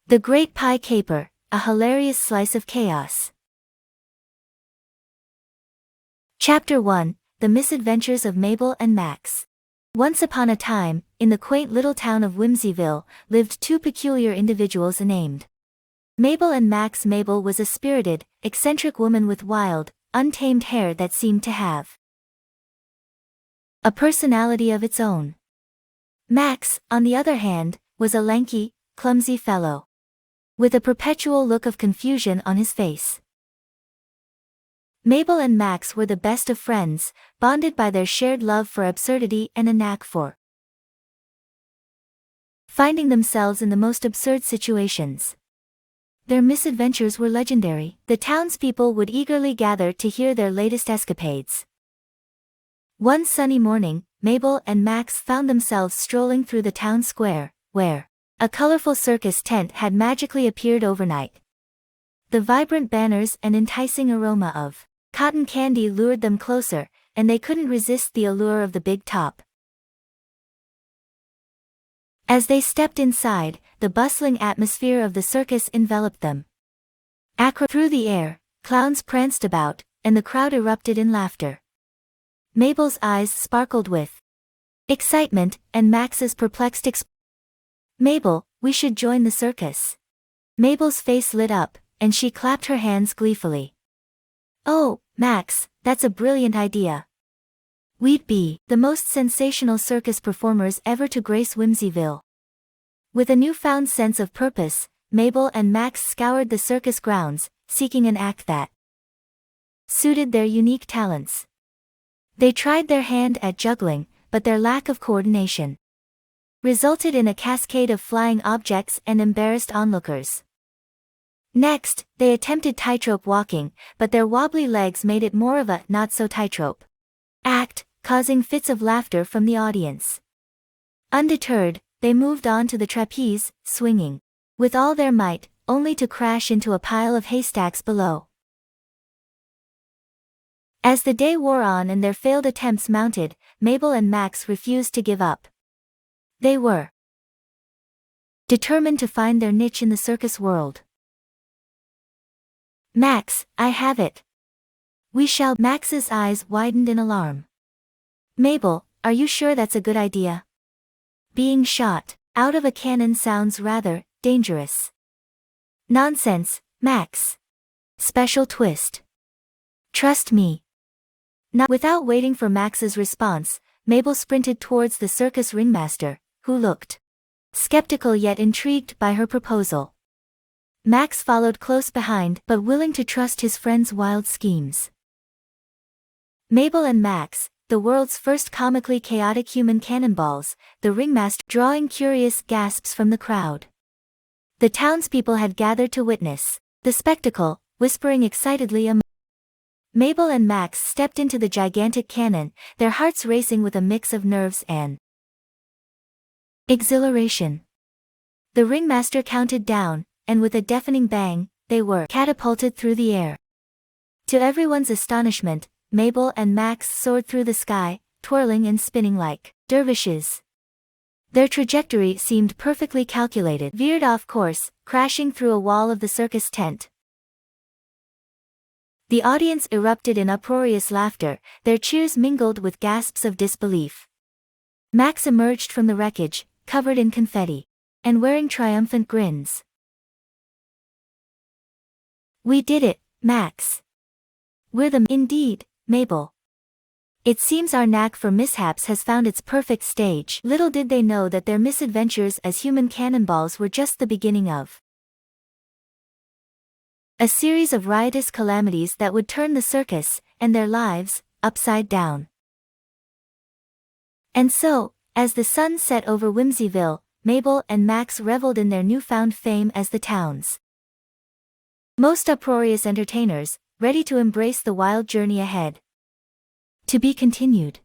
The Great Pie Caper, a hilarious slice of chaos. Chapter 1, The Misadventures of Mabel and Max. Once upon a time, in the quaint little town of Whimsyville, lived two peculiar individuals named Mabel and Max. Mabel was a spirited, eccentric woman with wild, untamed hair that seemed to have a personality of its own. Max, on the other hand, was a lanky, clumsy fellow with a perpetual look of confusion on his face. Mabel and Max were the best of friends, bonded by their shared love for absurdity and a knack for finding themselves in the most absurd situations. Their misadventures were legendary. The townspeople would eagerly gather to hear their latest escapades. One sunny morning, Mabel and Max found themselves strolling through the town square, where a colorful circus tent had magically appeared overnight. The vibrant banners and enticing aroma of cotton candy lured them closer, and they couldn't resist the allure of the big top. As they stepped inside, the bustling atmosphere of the circus enveloped them. Through the air, clowns pranced about, and the crowd erupted in laughter. Mabel's eyes sparkled with excitement, and Max's perplexed "Mabel, we should join the circus." Mabel's face lit up, and she clapped her hands gleefully. "Oh, Max, that's a brilliant idea. We'd be the most sensational circus performers ever to grace Whimsyville." With a newfound sense of purpose, Mabel and Max scoured the circus grounds, seeking an act that suited their unique talents. They tried their hand at juggling, but their lack of coordination resulted in a cascade of flying objects and embarrassed onlookers. Next, they attempted tightrope walking, but their wobbly legs made it more of a not-so-tightrope act, causing fits of laughter from the audience. Undeterred, they moved on to the trapeze, swinging with all their might, only to crash into a pile of haystacks below. As the day wore on and their failed attempts mounted, Mabel and Max refused to give up. They were determined to find their niche in the circus world. "Max, I have it. We shall." Max's eyes widened in alarm. "Mabel, are you sure that's a good idea? Being shot out of a cannon sounds rather dangerous." "Nonsense, Max. Special twist. Trust me." Without waiting for Max's response, Mabel sprinted towards the circus ringmaster, who looked skeptical yet intrigued by her proposal. Max followed close behind, but willing to trust his friend's wild schemes. Mabel and Max, the world's first comically chaotic human cannonballs, the ringmaster drawing curious gasps from the crowd. The townspeople had gathered to witness the spectacle, whispering excitedly. Mabel and Max stepped into the gigantic cannon, their hearts racing with a mix of nerves and exhilaration. The ringmaster counted down, and with a deafening bang, they were catapulted through the air. To everyone's astonishment, Mabel and Max soared through the sky, twirling and spinning like dervishes. Their trajectory seemed perfectly calculated, veered off course, crashing through a wall of the circus tent. The audience erupted in uproarious laughter, their cheers mingled with gasps of disbelief. Max emerged from the wreckage, covered in confetti and wearing triumphant grins. "We did it, Max. We're the." "Indeed, Mabel. It seems our knack for mishaps has found its perfect stage." Little did they know that their misadventures as human cannonballs were just the beginning of a series of riotous calamities that would turn the circus, and their lives, upside down. And so, as the sun set over Whimsyville, Mabel and Max reveled in their newfound fame as the town's most uproarious entertainers, ready to embrace the wild journey ahead. To be continued.